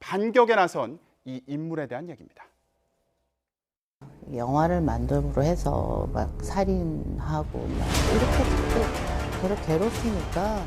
반격에 나선 이 인물에 대한 얘기입니다. 영화를 만듦으로 해서 막 살인하고 막 이렇게 저를 괴롭히니까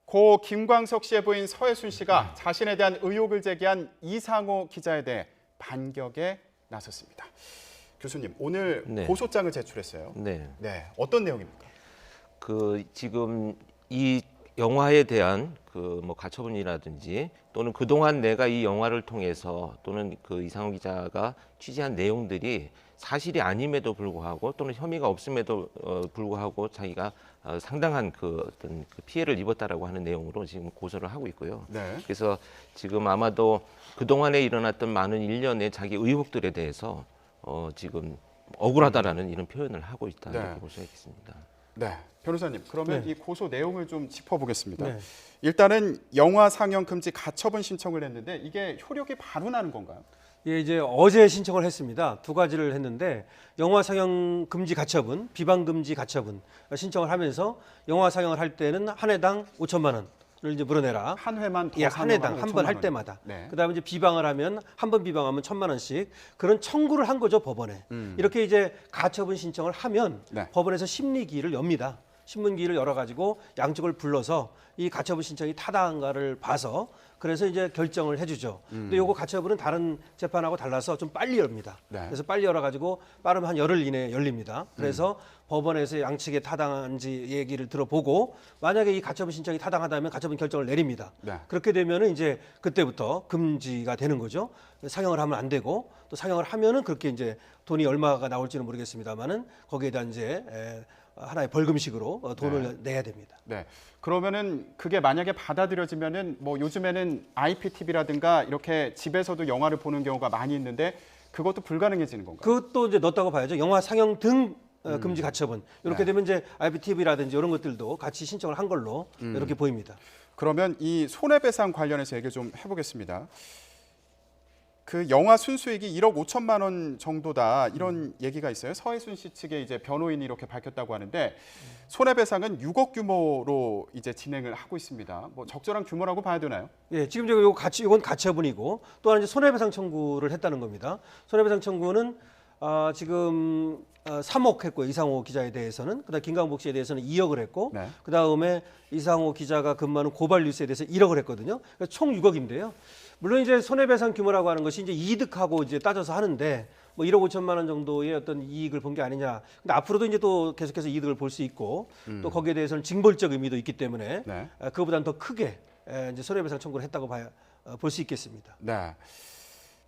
고 김광석 씨의 부인 서혜순 씨가 자신에 대한 의혹을 제기한 이상호 기자에 대해 반격에 나섰습니다. 교수님, 오늘 네. 고소장을 제출했어요. 네. 네, 어떤 내용입니까? 지금 이 영화에 대한 뭐 가처분이라든지 또는 그동안 내가 이 영화를 통해서 또는 그 이상호 기자가 취재한 내용들이 사실이 아님에도 불구하고 또는 혐의가 없음에도 불구하고 자기가 상당한 어떤 피해를 입었다라고 하는 내용으로 지금 고소를 하고 있고요. 네. 그래서 지금 아마도 그동안에 일어났던 많은 일련의 자기 의혹들에 대해서 지금 억울하다라는 이런 표현을 하고 있다 네. 이렇게 볼 수 있겠습니다. 네, 변호사님, 그러면 네. 이 고소 내용을 좀 짚어보겠습니다. 네. 일단은 영화 상영 금지 가처분 신청을 했는데 이게 효력이 바로 나는 건가요? 예, 이제 어제 신청을 했습니다. 두 가지를 했는데 영화 상영 금지 가처분, 비방 금지 가처분 신청을 하면서 영화 상영을 할 때는 한 회당 5천만 원을 이제 물어내라. 한 회만 더 예, 한 회당 상영하면 한 번 5천만 할 원. 때마다. 네. 그다음에 이제 비방을 하면 한 번 비방하면 1,000만 원씩 그런 청구를 한 거죠, 법원에. 이렇게 이제 가처분 신청을 하면 네. 법원에서 심리기를 엽니다. 신문기를 열어 가지고 양측을 불러서 이 가처분 신청이 타당한가를 봐서 그래서 이제 결정을 해주죠. 근데 요거 가처분은 다른 재판하고 달라서 좀 빨리 엽니다. 네. 그래서 빨리 열어가지고 빠르면 한 열흘 이내에 열립니다. 그래서 법원에서 양측에 타당한지 얘기를 들어보고 만약에 이 가처분 신청이 타당하다면 가처분 결정을 내립니다. 네. 그렇게 되면은 이제 그때부터 금지가 되는 거죠. 상영을 하면 안 되고 또 상영을 하면은 그렇게 이제 돈이 얼마가 나올지는 모르겠습니다만은 거기에 대한 이제 하나의 벌금식으로 돈을 내야 됩니다. 네. 그러면은 그게 만약에 받아들여지면은 뭐 요즘에는 IPTV라든가 이렇게 집에서도 영화를 보는 경우가 많이 있는데 그것도 불가능해지는 건가요? 그것도 이제 넣었다고 봐야죠. 영화 상영 등 금지 가처분. 이렇게 네. 되면 이제 IPTV라든지 이런 것들도 같이 신청을 한 걸로 이렇게 보입니다. 그러면 이 손해배상 관련해서 얘기 좀 해보겠습니다. 그 영화 순수익이 1억 5천만 원 정도다 이런 얘기가 있어요. 서혜순 씨 측에 이제 변호인이 이렇게 밝혔다고 하는데 손해배상은 6억 규모로 이제 진행을 하고 있습니다. 뭐 적절한 규모라고 봐야 되나요? 예, 지금 이건 가처분이고 또 하나 이제 손해배상 청구를 했다는 겁니다. 손해배상 청구는 지금 3억 했고요. 이상호 기자에 대해서는 그다음 김광복 씨에 대해서는 2억을 했고 네. 그다음에 이상호 기자가 근무하는 고발 뉴스에 대해서 1억을 했거든요. 그러니까 총 6억인데요. 물론 이제 손해배상 규모라고 하는 것이 이제 이득하고 이제 따져서 하는데 뭐 1억 5천만 원 정도의 어떤 이익을 본 게 아니냐. 근데 앞으로도 이제 또 계속해서 이득을 볼 수 있고 또 거기에 대해서는 징벌적 의미도 있기 때문에 네. 그보다는 더 크게 이제 손해배상 청구를 했다고 볼 수 있겠습니다. 네.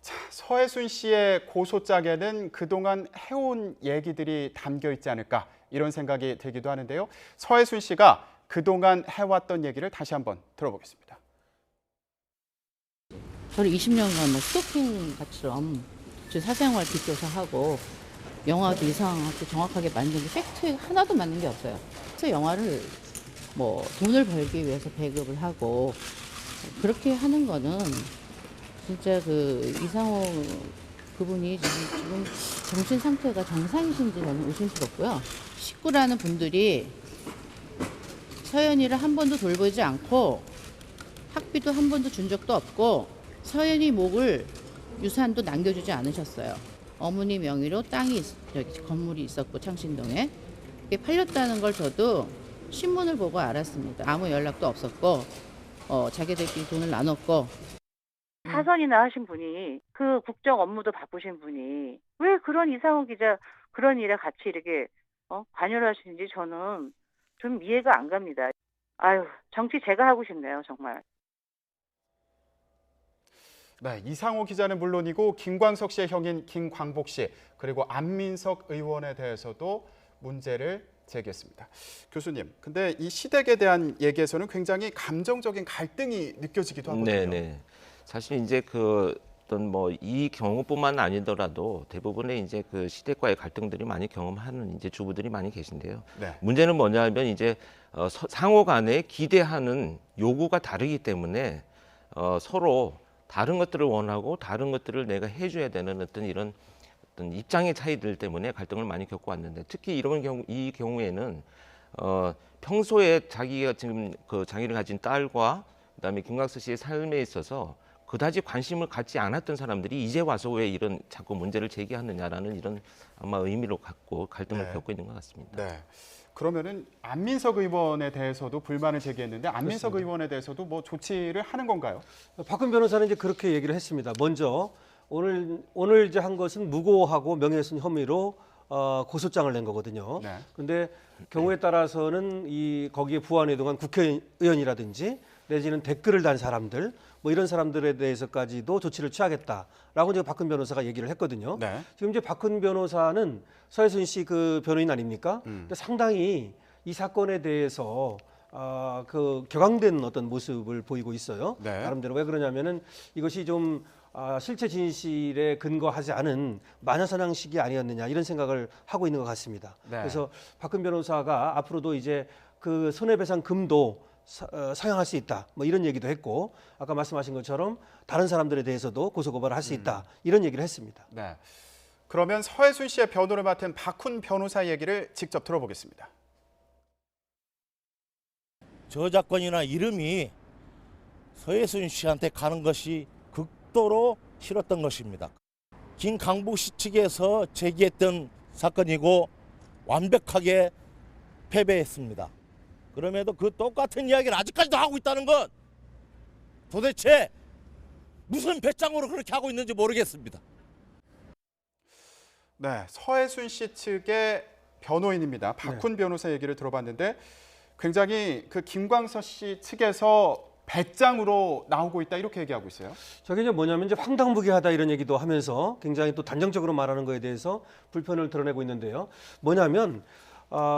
자, 서혜순 씨의 고소장에는 그동안 해온 얘기들이 담겨 있지 않을까 이런 생각이 들기도 하는데요. 서혜순 씨가 그동안 해왔던 얘기를 다시 한번 들어보겠습니다. 저를 20년간 뭐 스토킹 같처럼 제 사생활 뒷조사하고 영화도 이상하고 정확하게 만든 게 팩트 하나도 맞는 게 없어요. 그래서 영화를 뭐 돈을 벌기 위해서 배급을 하고 그렇게 하는 거는 진짜 그 이상호 그분이 지금 정신 상태가 정상이신지 저는 의심스럽고요. 식구라는 분들이 서연이를 한 번도 돌보지 않고 학비도 한 번도 준 적도 없고 서연이 목을 유산도 남겨주지 않으셨어요. 어머니 명의로 여기 건물이 있었고 창신동에 그게 팔렸다는 걸 저도 신문을 보고 알았습니다. 아무 연락도 없었고 자기들끼리 돈을 나눴고 사선이나 하신 분이 그 국정 업무도 바쁘신 분이 왜 그런 이상호 기자 그런 일에 같이 이렇게 관여를 하시는지 저는 좀 이해가 안 갑니다. 아유, 정치 제가 하고 싶네요, 정말. 네, 이상호 기자는 물론이고 김광석 씨의 형인 김광복 씨 그리고 안민석 의원에 대해서도 문제를 제기했습니다. 교수님, 근데 이 시댁에 대한 얘기에서는 굉장히 감정적인 갈등이 느껴지기도 하거든요. 네. 사실 이제 어떤 뭐 이 경우뿐만 아니더라도 대부분의 이제 그 시댁과의 갈등들이 많이 경험하는 이제 주부들이 많이 계신데요. 네. 문제는 뭐냐면 이제 상호 간에 기대하는 요구가 다르기 때문에 서로 다른 것들을 원하고 다른 것들을 내가 해줘야 되는 어떤 이런 어떤 입장의 차이들 때문에 갈등을 많이 겪어왔는데 특히 이 경우에는 평소에 자기가 지금 그 장애를 가진 딸과 그다음에 김광석 씨의 삶에 있어서 그다지 관심을 갖지 않았던 사람들이 이제 와서 왜 이런 자꾸 문제를 제기하느냐라는 이런 아마 의미로 갖고 갈등을 네. 겪고 있는 것 같습니다. 네. 그러면은 안민석 의원에 대해서도 불만을 제기했는데 안민석 의원에 대해서도 뭐 조치를 하는 건가요? 박근 변호사는 이제 그렇게 얘기를 했습니다. 먼저 오늘 이제 한 것은 무고하고 명예훼손 혐의로 고소장을 낸 거거든요. 네. 근데 경우에 따라서는 거기에 부안에 동안 국회의원이라든지 내지는 댓글을 단 사람들 뭐 이런 사람들에 대해서까지도 조치를 취하겠다라고 이제 박근 변호사가 얘기를 했거든요. 네. 지금 이제 박근 변호사는 서해순 씨 그 변호인 아닙니까? 근데 상당히 이 사건에 대해서 그 격앙된 어떤 모습을 보이고 있어요. 네. 나름대로 왜 그러냐면은 이것이 좀 실체 진실에 근거하지 않은 마녀사냥식이 아니었느냐 이런 생각을 하고 있는 것 같습니다. 네. 그래서 박근 변호사가 앞으로도 이제 그 손해배상 금도 사용할 수 있다. 뭐 이런 얘기도 했고 아까 말씀하신 것처럼 다른 사람들에 대해서도 고소고발을 할 수 있다. 이런 얘기를 했습니다. 네. 그러면 서해순 씨의 변호를 맡은 박훈 변호사 얘기를 직접 들어보겠습니다. 저작권이나 이름이 서해순 씨한테 가는 것이 극도로 싫었던 것입니다. 김강북 씨 측에서 제기했던 사건이고 완벽하게 패배했습니다. 그럼에도 그 똑같은 이야기를 아직까지도 하고 있다는 건 도대체 무슨 배짱으로 그렇게 하고 있는지 모르겠습니다. 네, 서해순 씨 측의 변호인입니다. 박훈 변호사 얘기를 들어봤는데 굉장히 그 김광석 씨 측에서 배짱으로 나오고 있다 이렇게 얘기하고 있어요. 저게 이제 뭐냐면 이제 황당무계하다 이런 얘기도 하면서 굉장히 또 단정적으로 말하는 거에 대해서 불편을 드러내고 있는데요. 뭐냐면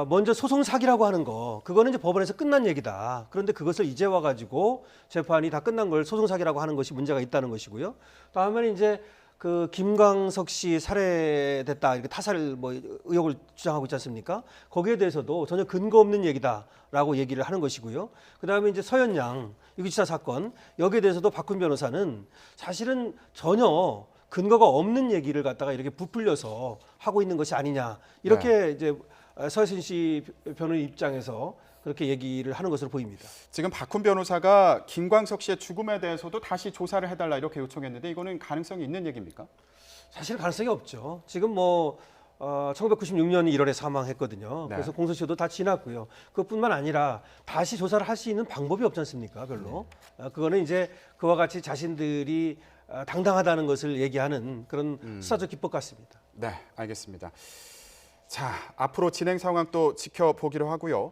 먼저 소송 사기라고 하는 거 그거는 이제 법원에서 끝난 얘기다. 그런데 그것을 이제 와가지고 재판이 다 끝난 걸 소송 사기라고 하는 것이 문제가 있다는 것이고요. 다음에 이제 그 김광석 씨 살해됐다 이렇게 타살 뭐 의혹을 주장하고 있지 않습니까? 거기에 대해서도 전혀 근거 없는 얘기다라고 얘기를 하는 것이고요. 그다음에 이제 서현양 유기치사 사건 여기에 대해서도 박훈 변호사는 사실은 전혀 근거가 없는 얘기를 갖다가 이렇게 부풀려서 하고 있는 것이 아니냐 이렇게 이제 서해순 씨 변호인 입장에서 그렇게 얘기를 하는 것으로 보입니다. 지금 박훈 변호사가 김광석 씨의 죽음에 대해서도 다시 조사를 해달라 이렇게 요청했는데 이거는 가능성이 있는 얘기입니까? 사실 가능성이 없죠. 지금 뭐 1996년 1월에 사망했거든요. 네. 그래서 공소시효도 다 지났고요. 그것뿐만 아니라 다시 조사를 할 수 있는 방법이 없지 않습니까? 별로. 그거는 이제 그와 같이 자신들이 당당하다는 것을 얘기하는 그런 수사적 기법 같습니다. 네, 알겠습니다. 자, 앞으로 진행 상황 또 지켜보기로 하고요.